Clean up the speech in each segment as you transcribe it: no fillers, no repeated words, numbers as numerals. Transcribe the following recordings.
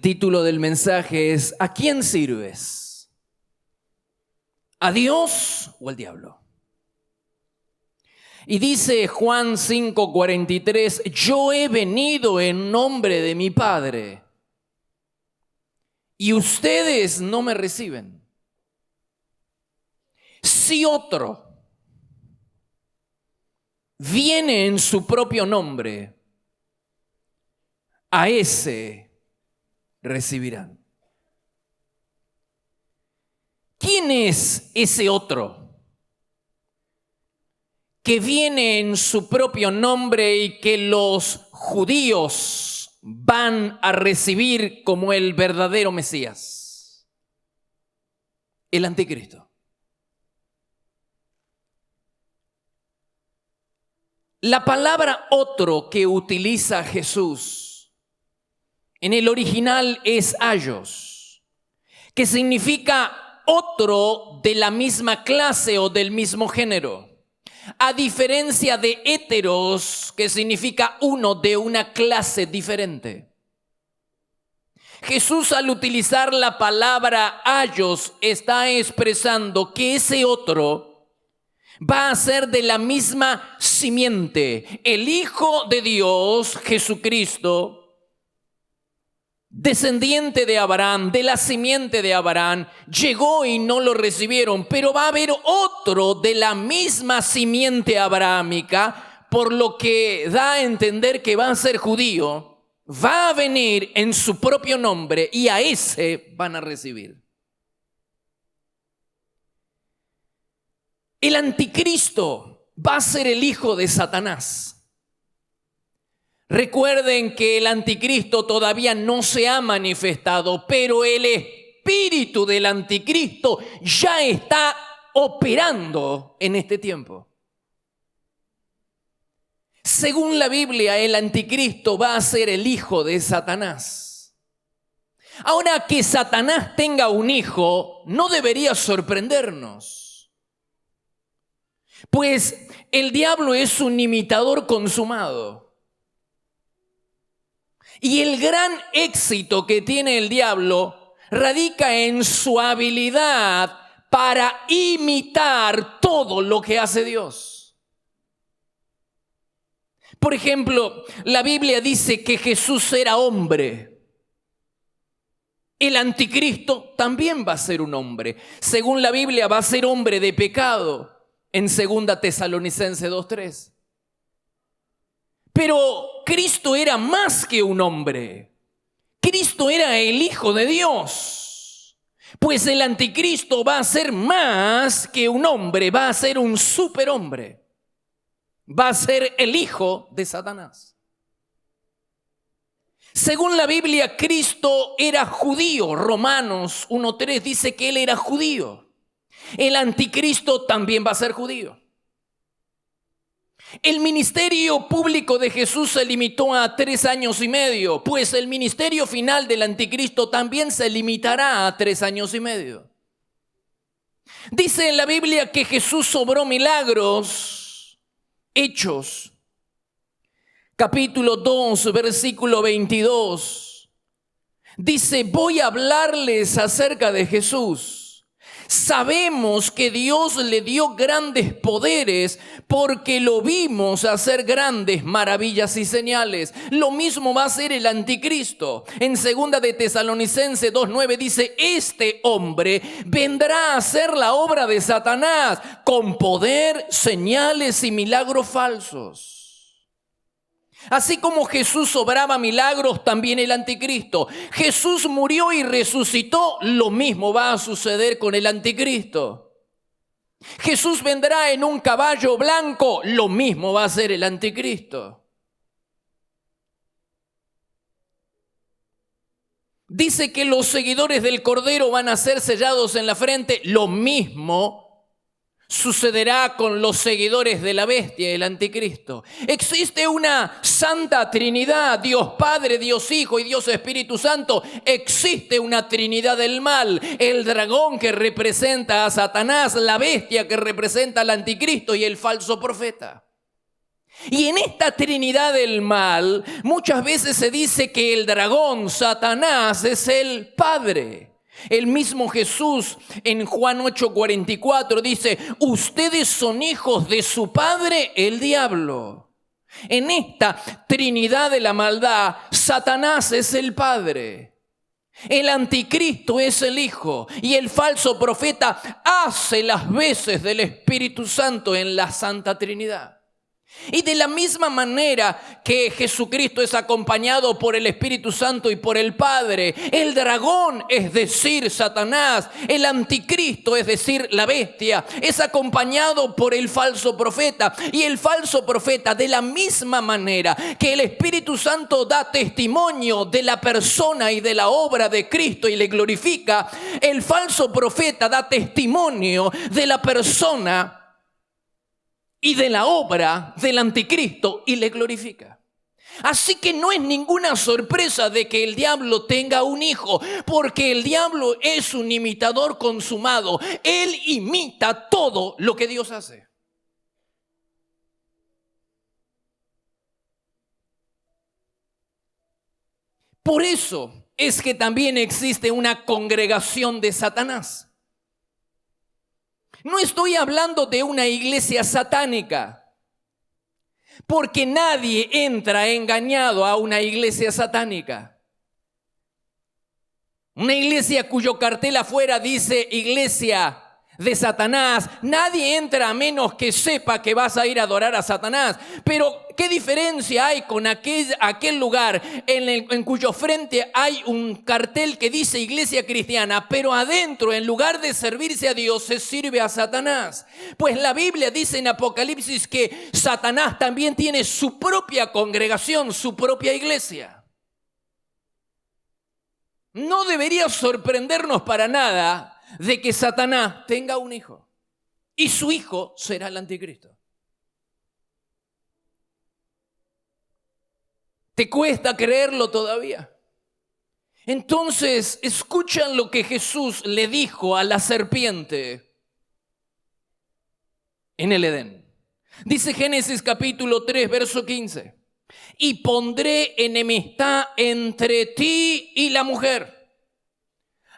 El título del mensaje es ¿a quién sirves? ¿A Dios o al diablo? Y dice Juan 5:43, yo he venido en nombre de mi Padre y ustedes no me reciben. Si otro viene en su propio nombre, a ese recibirán. ¿Quién es ese otro que viene en su propio nombre y que los judíos van a recibir como el verdadero Mesías? El anticristo. La palabra otro que utiliza Jesús en el original es aios, que significa otro de la misma clase o del mismo género. A diferencia de heteros, que significa uno de una clase diferente. Jesús, al utilizar la palabra aios, está expresando que ese otro va a ser de la misma simiente. El Hijo de Dios, Jesucristo, descendiente de Abraham, de la simiente de Abraham, llegó y no lo recibieron, pero va a haber otro de la misma simiente abrahámica, por lo que da a entender que va a ser judío, va a venir en su propio nombre y a ese van a recibir. El anticristo va a ser el hijo de Satanás. Recuerden que el anticristo todavía no se ha manifestado, pero el espíritu del anticristo ya está operando en este tiempo. Según la Biblia, el anticristo va a ser el hijo de Satanás. Ahora, que Satanás tenga un hijo no debería sorprendernos. Pues el diablo es un imitador consumado. Y el gran éxito que tiene el diablo radica en su habilidad para imitar todo lo que hace Dios. Por ejemplo, la Biblia dice que Jesús era hombre. El anticristo también va a ser un hombre. Según la Biblia, va a ser hombre de pecado. En 2 Tesalonicenses 2:3. Pero Cristo era más que un hombre. Cristo era el Hijo de Dios. Pues el anticristo va a ser más que un hombre, va a ser un superhombre. Va a ser el hijo de Satanás. Según la Biblia, Cristo era judío. Romanos 1:3 dice que él era judío. El anticristo también va a ser judío. El ministerio público de Jesús se limitó a 3 años y medio, pues el ministerio final del anticristo también se limitará a 3 años y medio. Dice en la Biblia que Jesús obró milagros. Hechos, capítulo 2, versículo 22. Dice, voy a hablarles acerca de Jesús. Sabemos que Dios le dio grandes poderes porque lo vimos hacer grandes maravillas y señales. Lo mismo va a hacer el anticristo. En 2 Tesalonicenses 2:9 dice, este hombre vendrá a hacer la obra de Satanás con poder, señales y milagros falsos. Así como Jesús obraba milagros, también el anticristo. Jesús murió y resucitó, lo mismo va a suceder con el anticristo. Jesús vendrá en un caballo blanco, lo mismo va a ser el anticristo. Dice que los seguidores del Cordero van a ser sellados en la frente, lo mismo sucederá con los seguidores de la bestia, el anticristo. Existe una santa Trinidad, Dios Padre, Dios Hijo y Dios Espíritu Santo. Existe una Trinidad del mal, el dragón que representa a Satanás, la bestia que representa al anticristo y el falso profeta. Y en esta trinidad del mal, muchas veces se dice que el dragón, Satanás, es el padre. El mismo Jesús en Juan 8:44 dice: ustedes son hijos de su padre, el diablo. En esta trinidad de la maldad, Satanás es el padre, el anticristo es el hijo y el falso profeta hace las veces del Espíritu Santo en la Santa Trinidad. Y de la misma manera que Jesucristo es acompañado por el Espíritu Santo y por el Padre, el dragón, es decir, Satanás, el anticristo, es decir, la bestia, es acompañado por el falso profeta. Y el falso profeta, de la misma manera que el Espíritu Santo da testimonio de la persona y de la obra de Cristo y le glorifica, el falso profeta da testimonio de la persona y de la obra del anticristo y le glorifica. Así que no es ninguna sorpresa de que el diablo tenga un hijo, porque el diablo es un imitador consumado. Él imita todo lo que Dios hace. Por eso es que también existe una congregación de Satanás. No estoy hablando de una iglesia satánica, porque nadie entra engañado a una iglesia satánica. Una iglesia cuyo cartel afuera dice iglesia de Satanás, nadie entra a menos que sepa que vas a ir a adorar a Satanás. Pero ¿qué diferencia hay con aquel lugar en cuyo frente hay un cartel que dice iglesia cristiana, pero adentro, en lugar de servirse a Dios, se sirve a Satanás? Pues la Biblia dice en Apocalipsis que Satanás también tiene su propia congregación, su propia iglesia. No debería sorprendernos para nada de que Satanás tenga un hijo y su hijo será el anticristo. ¿Te cuesta creerlo todavía? Entonces, escuchan lo que Jesús le dijo a la serpiente en el Edén. Dice Génesis capítulo 3, verso 15: y pondré enemistad entre ti y la mujer.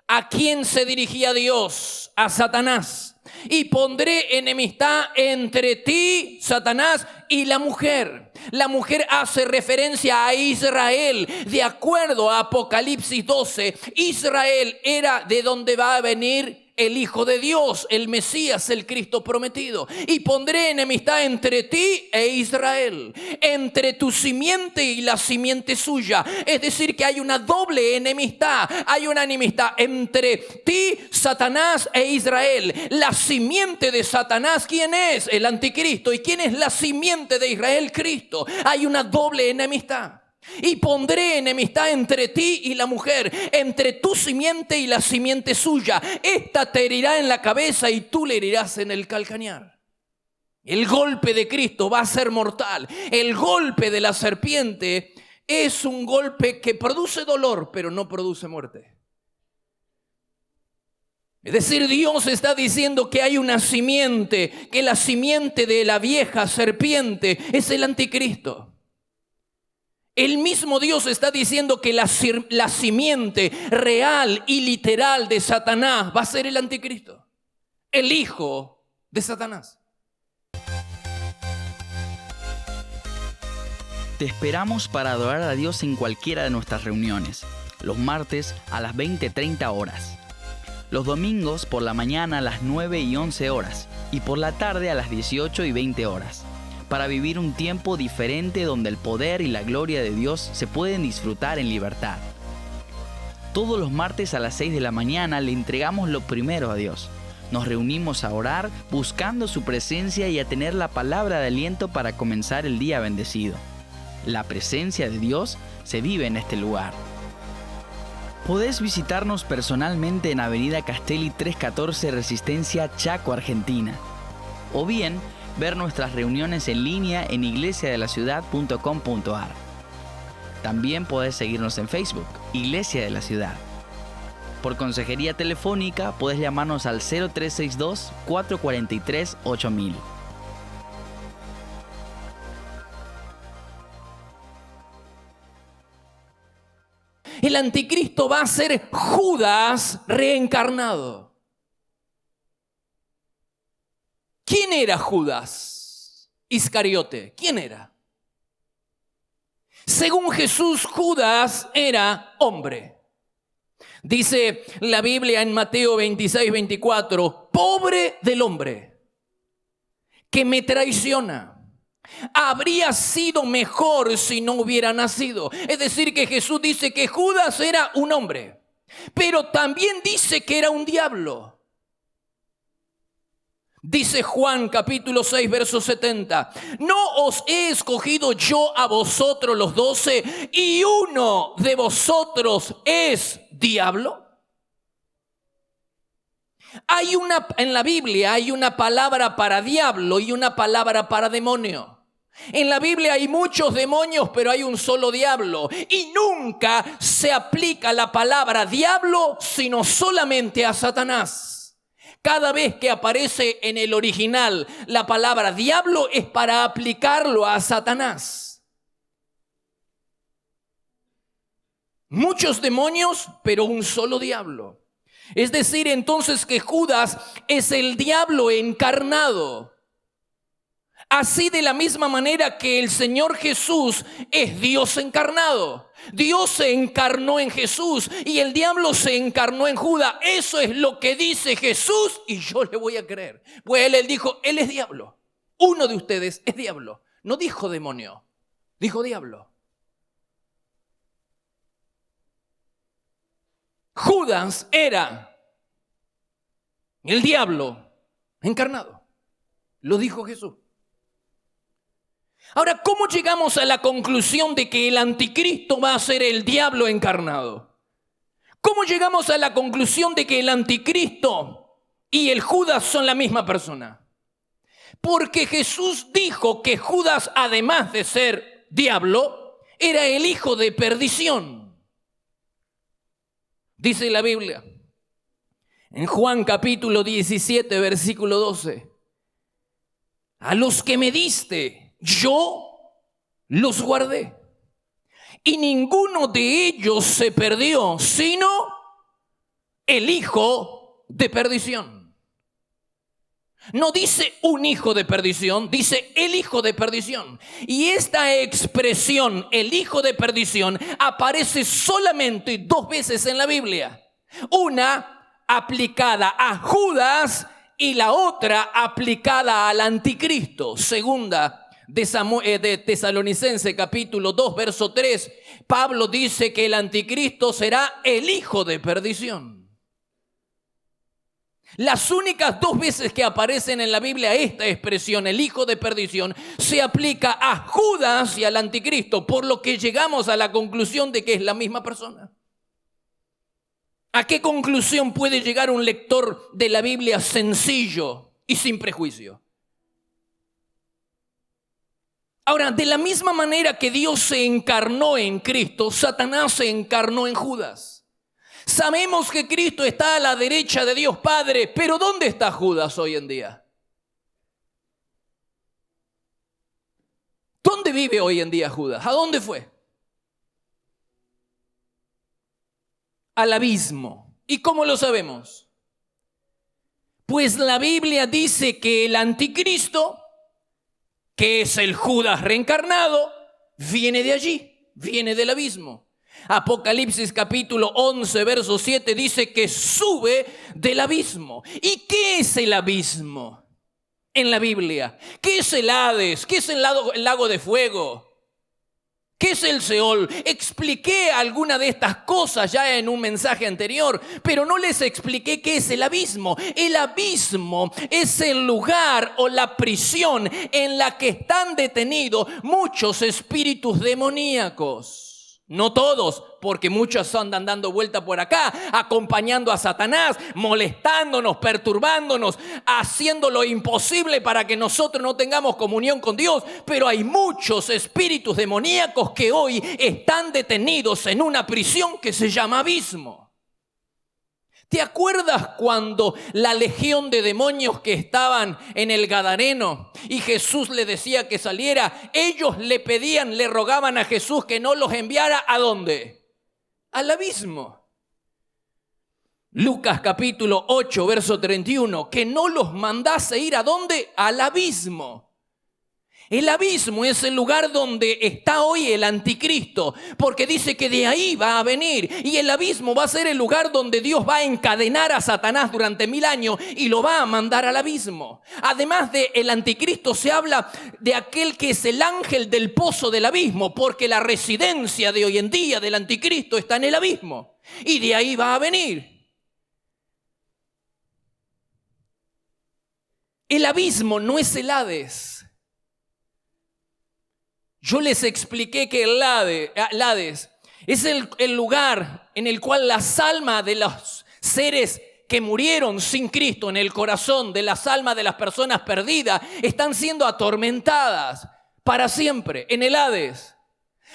¿A quién se dirigía Dios? A Satanás. Y pondré enemistad entre ti, Satanás, y la mujer. La mujer hace referencia a Israel. De acuerdo a Apocalipsis 12, Israel era de donde va a venir el Hijo de Dios, el Mesías, el Cristo prometido. Y pondré enemistad entre ti e Israel, entre tu simiente y la simiente suya. Es decir, que hay una doble enemistad. Hay una enemistad entre ti, Satanás, e Israel. La simiente de Satanás, ¿quién es? El anticristo. ¿Y quién es la simiente de Israel? Cristo. Hay una doble enemistad. Y pondré enemistad entre ti y la mujer, entre tu simiente y la simiente suya. Esta te herirá en la cabeza y tú le herirás en el calcañar. El golpe de Cristo va a ser mortal. El golpe de la serpiente es un golpe que produce dolor, pero no produce muerte. Es decir, Dios está diciendo que hay una simiente, que la simiente de la vieja serpiente es el anticristo. El mismo Dios está diciendo que la simiente real y literal de Satanás va a ser el anticristo, el hijo de Satanás. Te esperamos para adorar a Dios en cualquiera de nuestras reuniones, los martes a las 20:30 horas, los domingos por la mañana a las 9 y 11 horas y por la tarde a las 18 y 20 horas. Para vivir un tiempo diferente donde el poder y la gloria de Dios se pueden disfrutar en libertad. Todos los martes a las 6 de la mañana le entregamos lo primero a Dios. Nos reunimos a orar buscando su presencia y a tener la palabra de aliento para comenzar el día bendecido. La presencia de Dios se vive en este lugar. Podés visitarnos personalmente en Avenida Castelli 314, Resistencia, Chaco, Argentina. O bien, ver nuestras reuniones en línea en iglesiadelaciudad.com.ar. También podés seguirnos en Facebook, Iglesia de la Ciudad. Por consejería telefónica podés llamarnos al 0362 443 8000. El anticristo va a ser Judas reencarnado. ¿Quién era Judas Iscariote? ¿Quién era? Según Jesús, Judas era hombre. Dice la Biblia en Mateo 26-24, pobre del hombre que me traiciona. Habría sido mejor si no hubiera nacido. Es decir, que Jesús dice que Judas era un hombre, pero también dice que era un diablo. Dice Juan capítulo 6, verso 70. ¿No os he escogido yo a vosotros los 12 y uno de vosotros es diablo? En la Biblia hay una palabra para diablo y una palabra para demonio. En la Biblia hay muchos demonios, pero hay un solo diablo. Y nunca se aplica la palabra diablo, sino solamente a Satanás. Cada vez que aparece en el original la palabra diablo es para aplicarlo a Satanás. Muchos demonios, pero un solo diablo. Es decir, entonces que Judas es el diablo encarnado. Así de la misma manera que el Señor Jesús es Dios encarnado. Dios se encarnó en Jesús y el diablo se encarnó en Judas. Eso es lo que dice Jesús y yo le voy a creer. Pues él dijo, él es diablo. Uno de ustedes es diablo. No dijo demonio, dijo diablo. Judas era el diablo encarnado. Lo dijo Jesús. Ahora, ¿cómo llegamos a la conclusión de que el anticristo va a ser el diablo encarnado? ¿Cómo llegamos a la conclusión de que el anticristo y el Judas son la misma persona? Porque Jesús dijo que Judas, además de ser diablo, era el hijo de perdición. Dice la Biblia, en Juan capítulo 17, versículo 12, a los que me diste, yo los guardé, y ninguno de ellos se perdió, sino el hijo de perdición. No dice un hijo de perdición, dice el hijo de perdición. Y esta expresión, el hijo de perdición, aparece solamente 2 veces en la Biblia. Una aplicada a Judas y la otra aplicada al anticristo. Segunda de Tesalonicenses capítulo 2 verso 3, Pablo dice que el anticristo será el hijo de perdición. Las únicas 2 veces que aparecen en la Biblia esta expresión, el hijo de perdición, se aplica a Judas y al anticristo, por lo que llegamos a la conclusión de que es la misma persona. ¿A qué conclusión puede llegar un lector de la Biblia sencillo y sin prejuicio? Ahora, de la misma manera que Dios se encarnó en Cristo, Satanás se encarnó en Judas. Sabemos que Cristo está a la derecha de Dios Padre, pero ¿dónde está Judas hoy en día? ¿Dónde vive hoy en día Judas? ¿A dónde fue? Al abismo. ¿Y cómo lo sabemos? Pues la Biblia dice que el anticristo, que es el Judas reencarnado, viene de allí, viene del abismo. Apocalipsis capítulo 11, verso 7 dice que sube del abismo. ¿Y qué es el abismo en la Biblia? ¿Qué es el Hades? ¿Qué es el lago de fuego? ¿Qué es el Seol? Expliqué alguna de estas cosas ya en un mensaje anterior, pero no les expliqué qué es el abismo. El abismo es el lugar o la prisión en la que están detenidos muchos espíritus demoníacos. No todos, porque muchos andan dando vuelta por acá, acompañando a Satanás, molestándonos, perturbándonos, haciendo lo imposible para que nosotros no tengamos comunión con Dios. Pero hay muchos espíritus demoníacos que hoy están detenidos en una prisión que se llama abismo. ¿Te acuerdas cuando la legión de demonios que estaban en el Gadareno y Jesús le decía que saliera? Ellos le pedían, le rogaban a Jesús que no los enviara ¿a dónde? al abismo. Lucas capítulo 8, verso 31, que no los mandase ir ¿a dónde? Al abismo. El abismo es el lugar donde está hoy el anticristo, porque dice que de ahí va a venir. Y el abismo va a ser el lugar donde Dios va a encadenar a Satanás durante 1000 años y lo va a mandar al abismo. Además del anticristo se habla de aquel que es el ángel del pozo del abismo, porque la residencia de hoy en día del anticristo está en el abismo. Y de ahí va a venir. El abismo no es el Hades. Yo les expliqué que el Hades es el lugar en el cual las almas de los seres que murieron sin Cristo en el corazón, de las almas de las personas perdidas, están siendo atormentadas para siempre en el Hades.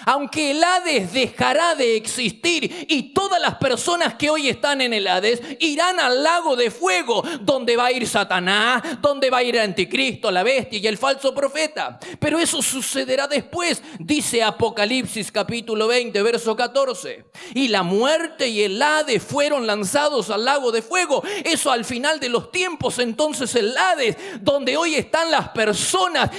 Aunque el Hades dejará de existir y todas las personas que hoy están en el Hades irán al lago de fuego, donde va a ir Satanás, donde va a ir el anticristo, la bestia y el falso profeta. Pero eso sucederá después, dice Apocalipsis capítulo 20, verso 14. Y la muerte y el Hades fueron lanzados al lago de fuego. Eso al final de los tiempos, entonces el Hades, donde hoy están las personas,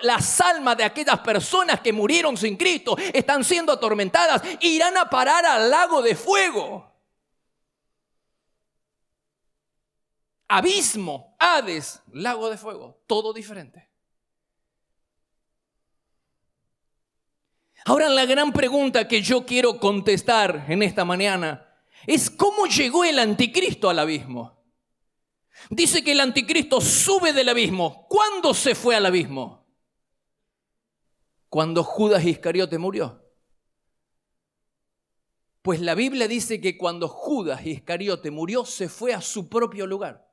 las almas de aquellas personas que murieron sin Cristo, están siendo atormentadas, irán a parar al lago de fuego. Abismo, Hades, lago de fuego, todo diferente. Ahora la gran pregunta que yo quiero contestar en esta mañana es: ¿cómo llegó el anticristo al abismo? Dice que el anticristo sube del abismo. ¿Cuándo se fue al abismo? Cuando Judas Iscariote murió. Pues la Biblia dice que cuando Judas Iscariote murió, se fue a su propio lugar.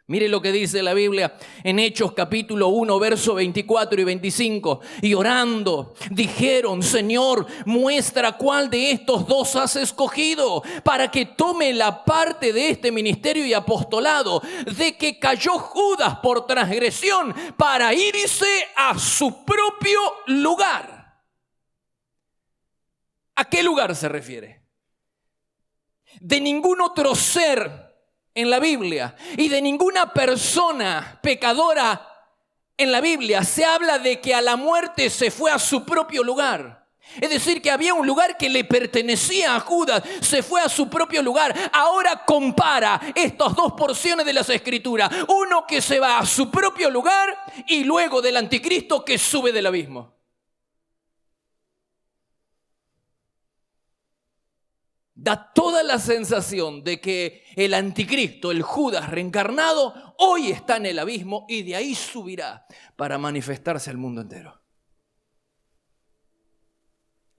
Mire lo que dice la Biblia en Hechos capítulo 1, verso 24 y 25. Y orando, dijeron: Señor, muestra cuál de estos dos has escogido para que tome la parte de este ministerio y apostolado, de que cayó Judas por transgresión, para irse a su propio lugar. ¿A qué lugar se refiere? De ningún otro ser en la Biblia y de ninguna persona pecadora en la Biblia se habla de que a la muerte se fue a su propio lugar. Es decir, que había un lugar que le pertenecía a Judas, se fue a su propio lugar. Ahora compara estas dos porciones de las Escrituras: uno que se va a su propio lugar y luego del anticristo que sube del abismo. Da toda la sensación de que el anticristo, el Judas reencarnado, hoy está en el abismo y de ahí subirá para manifestarse al mundo entero.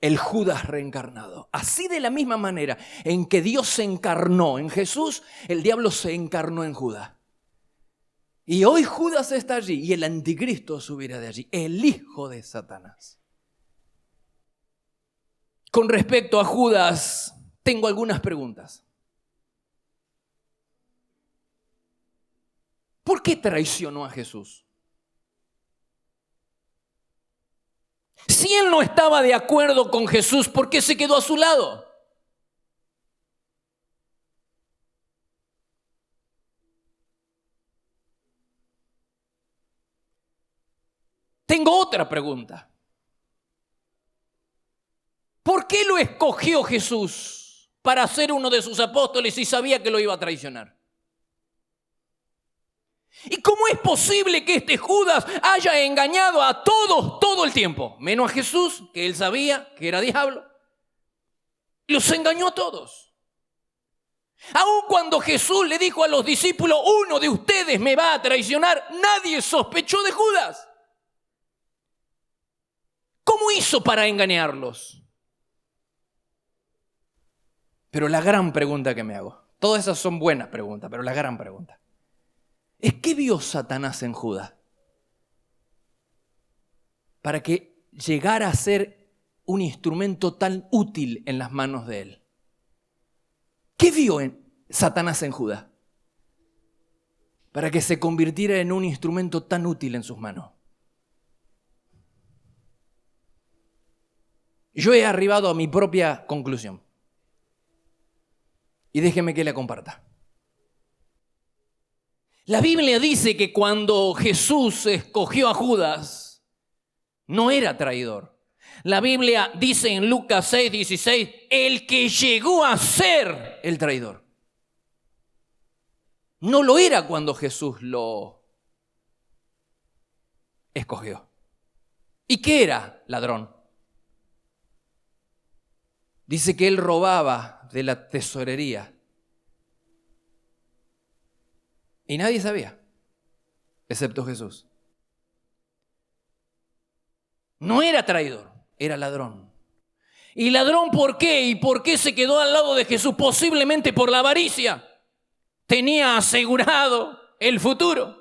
El Judas reencarnado. Así, de la misma manera en que Dios se encarnó en Jesús, el diablo se encarnó en Judas. Y hoy Judas está allí y el anticristo subirá de allí, el hijo de Satanás. Con respecto a Judas, tengo algunas preguntas. ¿Por qué traicionó a Jesús? Si él no estaba de acuerdo con Jesús, ¿por qué se quedó a su lado? Tengo otra pregunta. ¿Por qué lo escogió Jesús para ser uno de sus apóstoles si sabía que lo iba a traicionar? ¿Y cómo es posible que este Judas haya engañado a todos todo el tiempo? Menos a Jesús, que él sabía que era diablo. Los engañó a todos. Aun cuando Jesús le dijo a los discípulos: uno de ustedes me va a traicionar, nadie sospechó de Judas. ¿Cómo hizo para engañarlos? Pero la gran pregunta que me hago, todas esas son buenas preguntas, pero la gran pregunta es: ¿qué vio Satanás en Judas para que llegara a ser un instrumento tan útil en las manos de él? ¿Qué vio Satanás en Judas para que se convirtiera en un instrumento tan útil en sus manos? Yo he arribado a mi propia conclusión. Y déjeme que la comparta. La Biblia dice que cuando Jesús escogió a Judas, no era traidor. La Biblia dice en Lucas 6:16, el que llegó a ser el traidor. No lo era cuando Jesús lo escogió. ¿Y qué era? Ladrón. Dice que él robaba de la tesorería. Y nadie sabía, excepto Jesús. No era traidor, era ladrón. ¿Y ladrón por qué? ¿Y por qué se quedó al lado de Jesús? Posiblemente por la avaricia. Tenía asegurado el futuro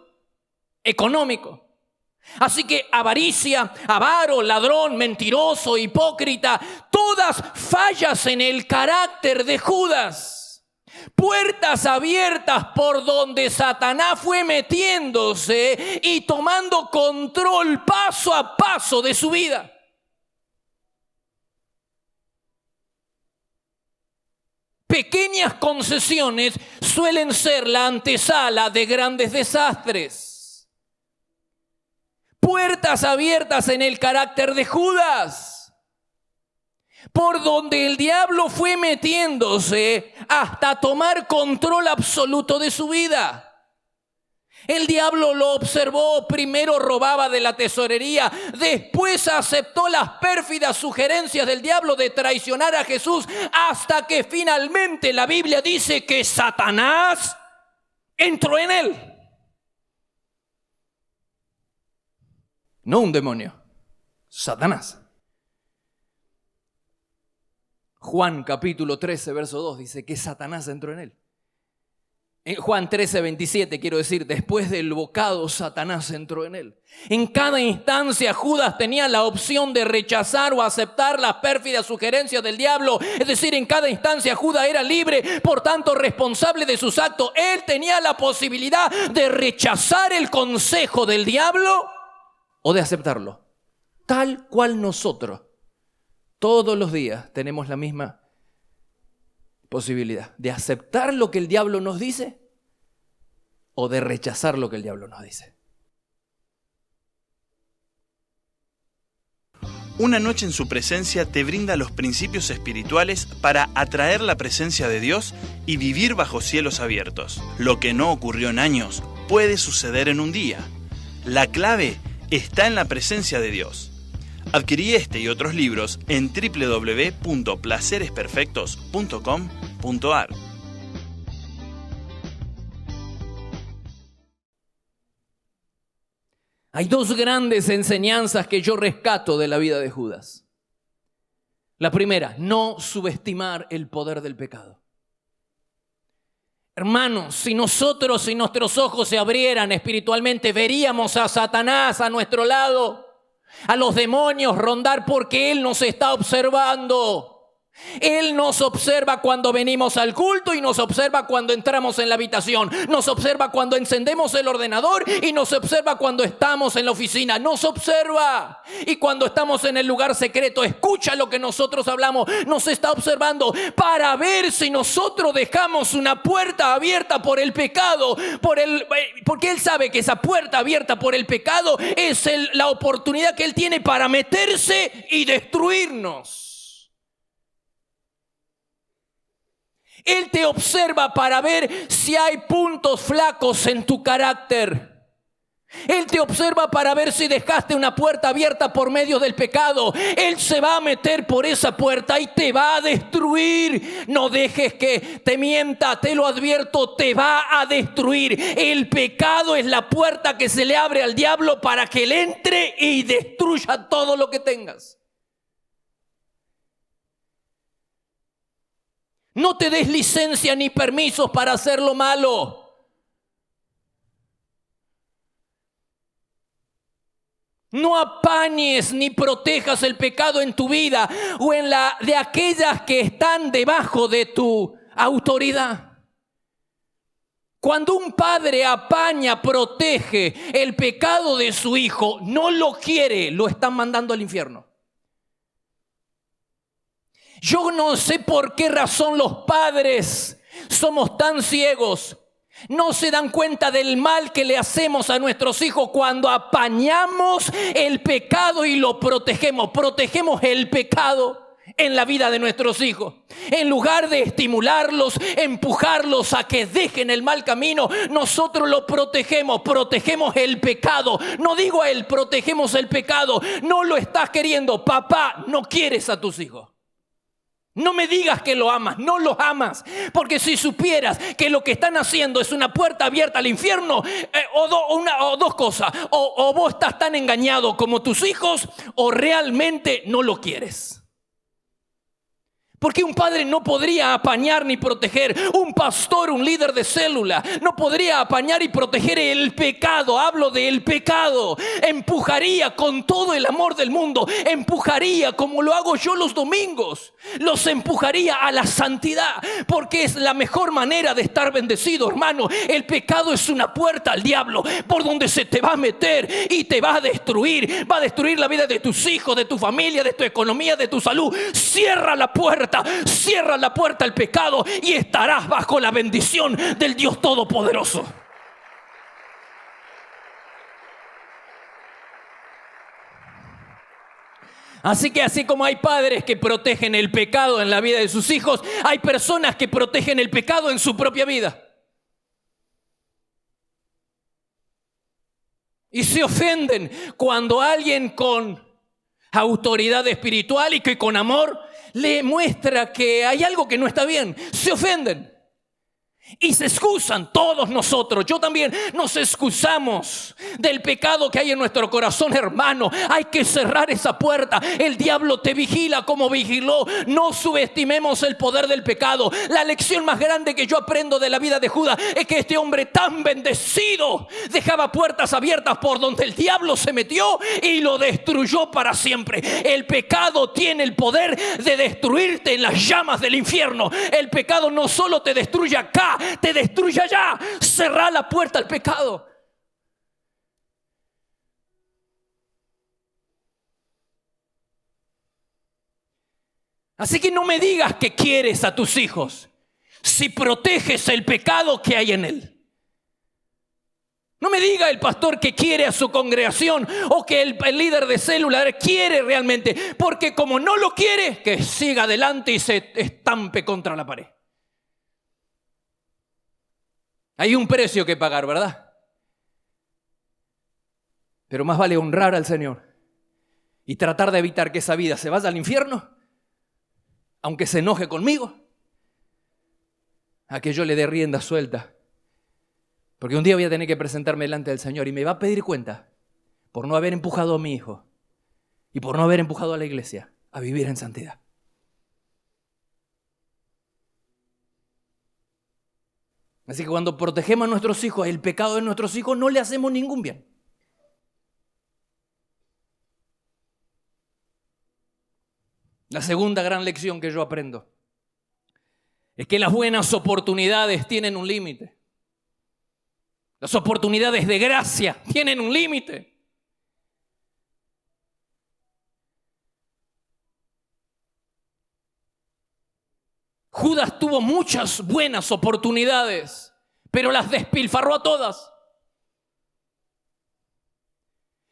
económico. Así que avaricia, avaro, ladrón, mentiroso, hipócrita, todas fallas en el carácter de Judas. Puertas abiertas por donde Satanás fue metiéndose y tomando control paso a paso de su vida. Pequeñas concesiones suelen ser la antesala de grandes desastres. Puertas abiertas en el carácter de Judas, por donde el diablo fue metiéndose hasta tomar control absoluto de su vida. El diablo lo observó, primero robaba de la tesorería, después aceptó las pérfidas sugerencias del diablo de traicionar a Jesús, hasta que finalmente la Biblia dice que Satanás entró en él. No un demonio, Satanás. Juan capítulo 13, verso 2 dice que Satanás entró en él. En Juan 13, 27 quiero decir, después del bocado Satanás entró en él. En cada instancia Judas tenía la opción de rechazar o aceptar las pérfidas sugerencias del diablo. Es decir, en cada instancia Judas era libre, por tanto responsable de sus actos. Él tenía la posibilidad de rechazar el consejo del diablo o de aceptarlo. Tal cual nosotros todos los días tenemos la misma posibilidad de aceptar lo que el diablo nos dice o de rechazar lo que el diablo nos dice. Una noche en su presencia te brinda los principios espirituales para atraer la presencia de Dios y vivir bajo cielos abiertos. Lo que no ocurrió en años puede suceder en un día. La clave está en la presencia de Dios. Adquirí este y otros libros en www.placeresperfectos.com.ar. Hay dos grandes enseñanzas que yo rescato de la vida de Judas. La primera, no subestimar el poder del pecado. Hermanos, si nosotros, si nuestros ojos se abrieran espiritualmente, veríamos a Satanás a nuestro lado, a los demonios rondar, porque Él nos está observando. Él nos observa cuando venimos al culto y nos observa cuando entramos en la habitación. Nos observa cuando encendemos el ordenador y nos observa cuando estamos en la oficina. Nos observa. Y cuando estamos en el lugar secreto, escucha lo que nosotros hablamos. Nos está observando para ver si nosotros dejamos una puerta abierta por el pecado. Porque Él sabe que esa puerta abierta por el pecado es la oportunidad que Él tiene para meterse y destruirnos. Él te observa para ver si hay puntos flacos en tu carácter. Él te observa para ver si dejaste una puerta abierta por medio del pecado. Él se va a meter por esa puerta y te va a destruir. No dejes que te mienta, te lo advierto, te va a destruir. El pecado es la puerta que se le abre al diablo para que él entre y destruya todo lo que tengas. No te des licencia ni permisos para hacer lo malo. No apañes ni protejas el pecado en tu vida o en la de aquellas que están debajo de tu autoridad. Cuando un padre apaña, protege el pecado de su hijo, no lo quiere, lo están mandando al infierno. Yo no sé por qué razón los padres Somos tan ciegos. No se dan cuenta del mal que le hacemos a nuestros hijos cuando apañamos el pecado y lo protegemos. Protegemos el pecado en la vida de nuestros hijos. En lugar de estimularlos, empujarlos a que dejen el mal camino, nosotros lo protegemos. Protegemos el pecado. No digo a él, protegemos el pecado. No lo estás queriendo. Papá, no quieres a tus hijos. No me digas que lo amas, no los amas. Porque si supieras que lo que están haciendo es una puerta abierta al infierno, o dos cosas. O vos estás tan engañado como tus hijos, o realmente no lo quieres. Porque un padre no podría apañar ni proteger. Un pastor, un líder de célula, no podría apañar y proteger el pecado. Hablo del pecado. Empujaría con todo el amor del mundo. Empujaría como lo hago yo los domingos. Los empujaría a la santidad. Porque es la mejor manera de estar bendecido, hermano. El pecado es una puerta al diablo por donde se te va a meter y te va a destruir. Va a destruir la vida de tus hijos, de tu familia, de tu economía, de tu salud. Cierra la puerta. Cierra la puerta al pecado y estarás bajo la bendición del Dios Todopoderoso. Así que así como hay padres que protegen el pecado en la vida de sus hijos, hay personas que protegen el pecado en su propia vida. Y se ofenden cuando alguien con autoridad espiritual y que con amor le muestra que hay algo que no está bien. Se ofenden y se excusan. Todos nosotros, yo también, nos excusamos del pecado que hay en nuestro corazón, hermano. Hay que cerrar esa puerta. El diablo te vigila como vigiló. No subestimemos el poder del pecado. La lección más grande que yo aprendo de la vida de Judas es que este hombre tan bendecido dejaba puertas abiertas por donde el diablo se metió y lo destruyó para siempre. El pecado tiene el poder de destruirte en las llamas del infierno. El pecado no solo te destruye acá, te destruye allá. Cerrá la puerta al pecado. Así que no me digas que quieres a tus hijos si proteges el pecado que hay en él. No me diga el pastor que quiere a su congregación o que el líder de célula quiere realmente, porque como no lo quiere, que siga adelante y se estampe contra la pared. Hay un precio que pagar, ¿verdad? Pero más vale honrar al Señor y tratar de evitar que esa vida se vaya al infierno, aunque se enoje conmigo, a que yo le dé rienda suelta. Porque un día voy a tener que presentarme delante del Señor y me va a pedir cuenta por no haber empujado a mi hijo y por no haber empujado a la iglesia a vivir en santidad. Así que cuando protegemos a nuestros hijos, el pecado de nuestros hijos, no le hacemos ningún bien. La segunda gran lección que yo aprendo es que las buenas oportunidades tienen un límite. Las oportunidades de gracia tienen un límite. Judas tuvo muchas buenas oportunidades, pero las despilfarró a todas.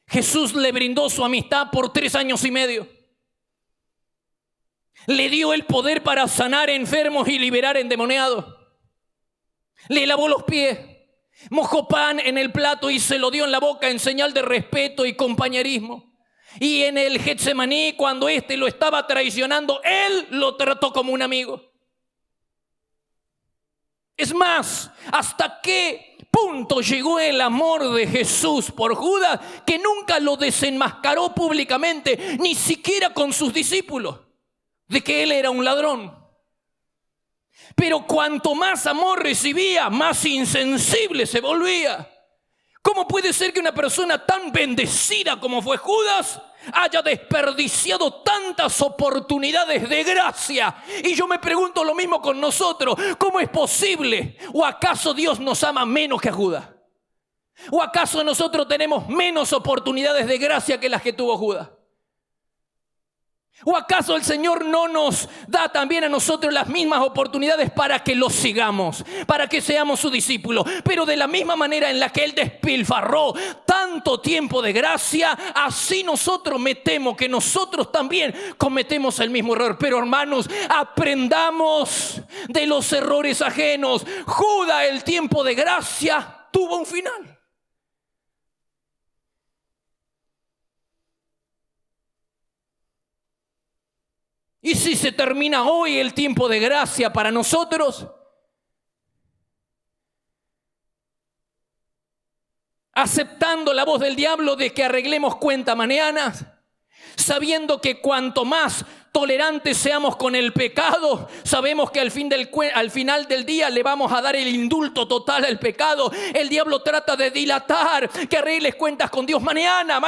Jesús le brindó su amistad por 3 años y medio. Le dio el poder para sanar enfermos y liberar endemoniados. Le lavó los pies, mojó pan en el plato y se lo dio en la boca en señal de respeto y compañerismo. Y en el Getsemaní, cuando éste lo estaba traicionando, él lo trató como un amigo. Es más, ¿hasta qué punto llegó el amor de Jesús por Judas que nunca lo desenmascaró públicamente, ni siquiera con sus discípulos, de que él era un ladrón? Pero cuanto más amor recibía, más insensible se volvía. ¿Cómo puede ser que una persona tan bendecida como fue Judas haya desperdiciado tantas oportunidades de gracia? Y yo me pregunto lo mismo con nosotros. ¿Cómo es posible? ¿O acaso Dios nos ama menos que a Judas? ¿O acaso nosotros tenemos menos oportunidades de gracia que las que tuvo Judas? ¿O acaso el Señor no nos da también a nosotros las mismas oportunidades para que lo sigamos, para que seamos su discípulo? Pero de la misma manera en la que Él despilfarró tanto tiempo de gracia, así nosotros me temo que nosotros también cometemos el mismo error. Pero hermanos, aprendamos de los errores ajenos. Judas, el tiempo de gracia tuvo un final. Y si se termina hoy el tiempo de gracia para nosotros, aceptando la voz del diablo de que arreglemos cuenta mañana, sabiendo que cuanto más tolerantes seamos con el pecado, sabemos que al final del día le vamos a dar el indulto total al pecado. El diablo trata de dilatar, que arregles cuentas con Dios mañana.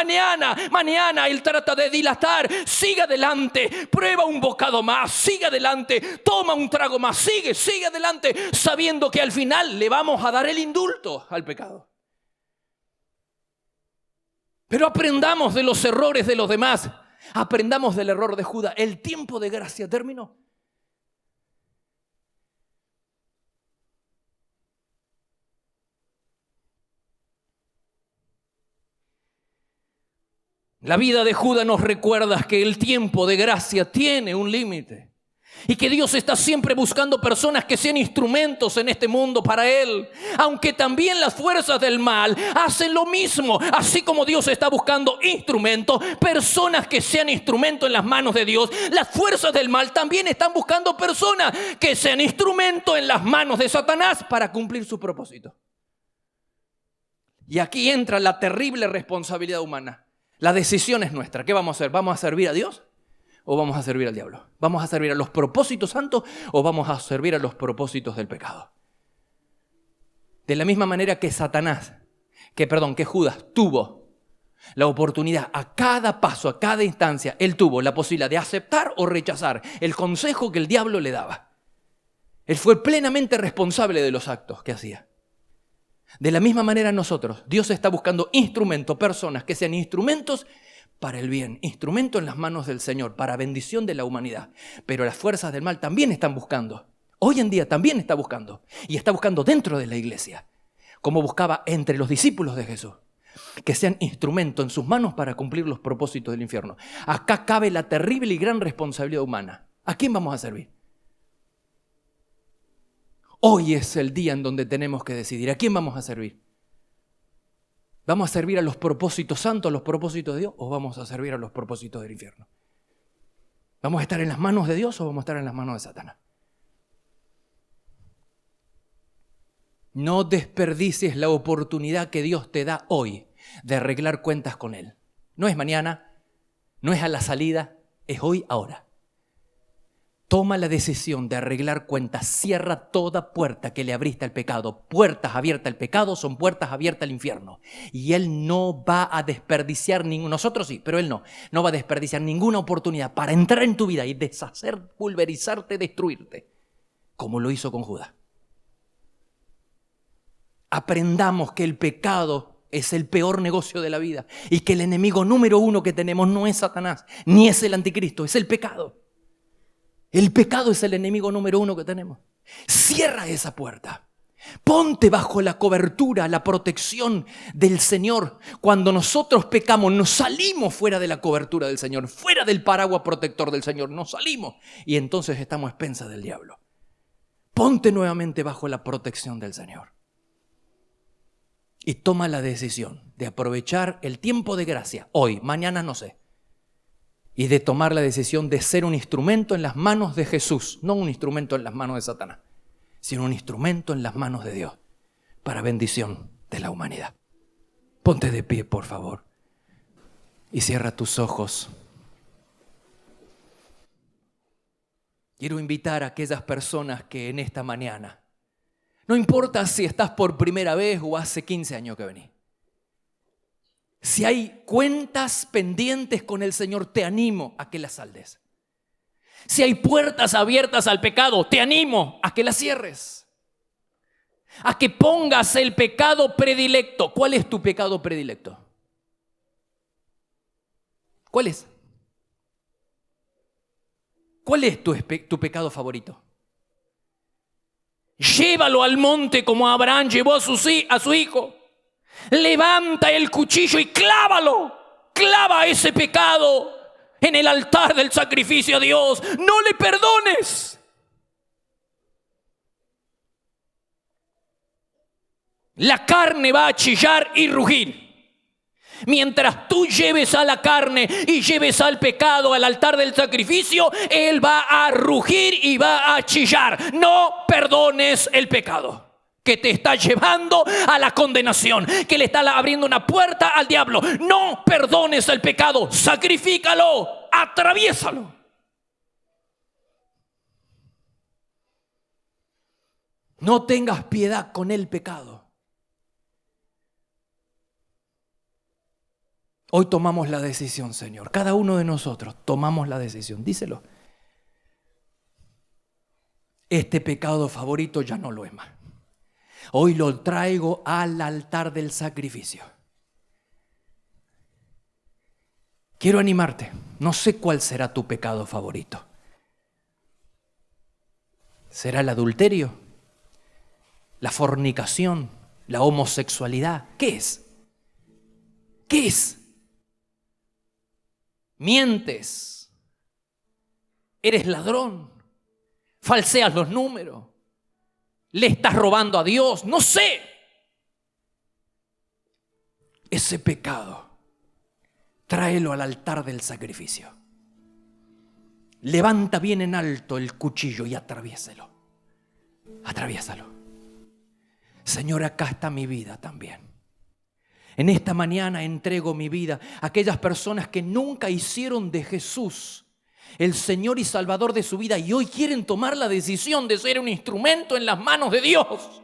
Él trata de dilatar. Sigue adelante, prueba un bocado más, sigue adelante, toma un trago más, sigue adelante, sabiendo que al final le vamos a dar el indulto al pecado. Pero aprendamos de los errores de los demás. Aprendamos del error de Judas. El tiempo de gracia terminó. La vida de Judas nos recuerda que el tiempo de gracia tiene un límite. Y que Dios está siempre buscando personas que sean instrumentos en este mundo para Él. Aunque también las fuerzas del mal hacen lo mismo. Así como Dios está buscando instrumentos, personas que sean instrumentos en las manos de Dios, las fuerzas del mal también están buscando personas que sean instrumentos en las manos de Satanás para cumplir su propósito. Y aquí entra la terrible responsabilidad humana. La decisión es nuestra. ¿Qué vamos a hacer? ¿Vamos a servir a Dios? ¿O vamos a servir al diablo? ¿Vamos a servir a los propósitos santos o vamos a servir a los propósitos del pecado? De la misma manera que que Judas tuvo la oportunidad a cada paso, a cada instancia, él tuvo la posibilidad de aceptar o rechazar el consejo que el diablo le daba. Él fue plenamente responsable de los actos que hacía. De la misma manera nosotros, Dios está buscando instrumentos, personas que sean instrumentos para el bien, instrumento en las manos del Señor, para bendición de la humanidad. Pero las fuerzas del mal también están buscando. Hoy en día también está buscando. Y está buscando dentro de la iglesia. Como buscaba entre los discípulos de Jesús. Que sean instrumento en sus manos para cumplir los propósitos del infierno. Acá cabe la terrible y gran responsabilidad humana. ¿A quién vamos a servir? Hoy es el día en donde tenemos que decidir. ¿A quién vamos a servir? ¿Vamos a servir a los propósitos santos, a los propósitos de Dios, o vamos a servir a los propósitos del infierno? ¿Vamos a estar en las manos de Dios o vamos a estar en las manos de Satanás? No desperdicies la oportunidad que Dios te da hoy de arreglar cuentas con Él. No es mañana, no es a la salida, es hoy, ahora. Toma la decisión de arreglar cuentas. Cierra toda puerta que le abriste al pecado. Puertas abiertas al pecado son puertas abiertas al infierno. Y Él no va a desperdiciar nosotros sí, pero Él no va a desperdiciar ninguna oportunidad para entrar en tu vida y deshacer, pulverizarte, destruirte, como lo hizo con Judas. Aprendamos que el pecado es el peor negocio de la vida y que el enemigo número uno que tenemos no es Satanás, ni es el anticristo, es el pecado. El pecado es el enemigo número uno que tenemos. Cierra esa puerta. Ponte bajo la cobertura, la protección del Señor. Cuando nosotros pecamos, nos salimos fuera de la cobertura del Señor, fuera del paraguas protector del Señor, nos salimos y entonces estamos a expensas del diablo. Ponte nuevamente bajo la protección del Señor. Y toma la decisión de aprovechar el tiempo de gracia, hoy, mañana no sé. Y de tomar la decisión de ser un instrumento en las manos de Jesús, no un instrumento en las manos de Satanás, sino un instrumento en las manos de Dios para bendición de la humanidad. Ponte de pie, por favor, y cierra tus ojos. Quiero invitar a aquellas personas que en esta mañana, no importa si estás por primera vez o hace 15 años que venís, si hay cuentas pendientes con el Señor, te animo a que las saldes. Si hay puertas abiertas al pecado, te animo a que las cierres. A que pongas el pecado predilecto. ¿Cuál es tu pecado predilecto? ¿Cuál es? ¿Cuál es tu pecado favorito? Llévalo al monte como Abraham llevó a su hijo. Levanta el cuchillo y clávalo. Clava ese pecado en el altar del sacrificio a Dios. No le perdones. La carne va a chillar y rugir. Mientras tú lleves a la carne y lleves al pecado al altar del sacrificio, él va a rugir y va a chillar. No perdones el pecado que te está llevando a la condenación, que le está abriendo una puerta al diablo. No perdones el pecado, sacrifícalo, atraviésalo. No tengas piedad con el pecado. Hoy tomamos la decisión, Señor. Cada uno de nosotros tomamos la decisión. Díselo. Este pecado favorito ya no lo es más. Hoy lo traigo al altar del sacrificio. Quiero animarte. No sé cuál será tu pecado favorito. ¿Será el adulterio? ¿La fornicación? ¿La homosexualidad? ¿Qué es? ¿Qué es? Mientes, eres ladrón, falseas los números, le estás robando a Dios, no sé. Ese pecado, tráelo al altar del sacrificio. Levanta bien en alto el cuchillo y atraviésalo. Atraviésalo. Señor, acá está mi vida también. En esta mañana entrego mi vida a aquellas personas que nunca hicieron de Jesús el Señor y Salvador de su vida y hoy quieren tomar la decisión de ser un instrumento en las manos de Dios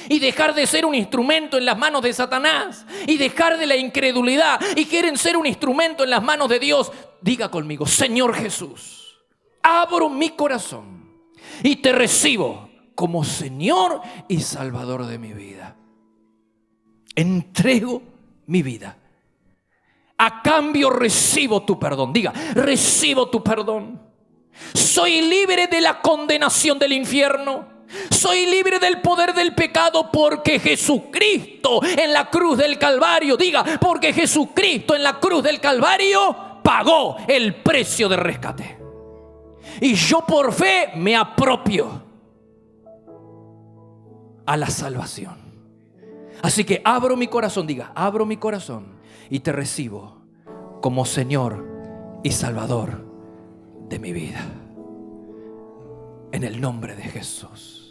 y dejar de ser un instrumento en las manos de Satanás y dejar de la incredulidad y quieren ser un instrumento en las manos de Dios. Diga conmigo: Señor Jesús, abro mi corazón y te recibo como Señor y Salvador de mi vida. Entrego mi vida. A cambio recibo tu perdón. Diga: recibo tu perdón. Soy libre de la condenación del infierno. Soy libre del poder del pecado porque Jesucristo en la cruz del Calvario, diga, porque Jesucristo en la cruz del Calvario pagó el precio de rescate. Y yo por fe me apropio a la salvación. Así que abro mi corazón, diga, abro mi corazón y te recibo como Señor y Salvador de mi vida. En el nombre de Jesús.